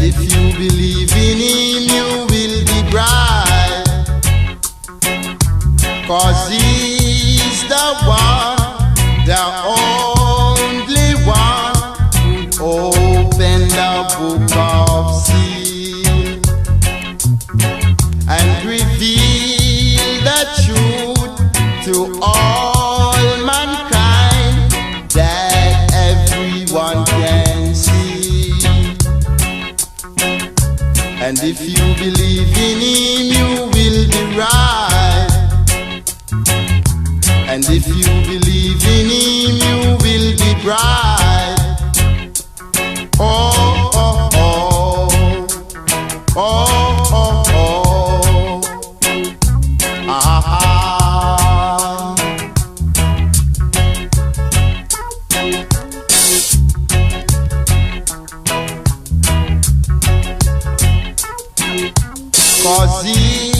if you believe in him, you will be bright. 'Cause he's the one, the only one who opened the book of seal and revealed the truth to all mankind that everyone can see. And if you believe in him, you will be right. And if you believe in him, you will be bright. Oh, oh, oh, oh, oh, oh, ah, ah. 'Cause he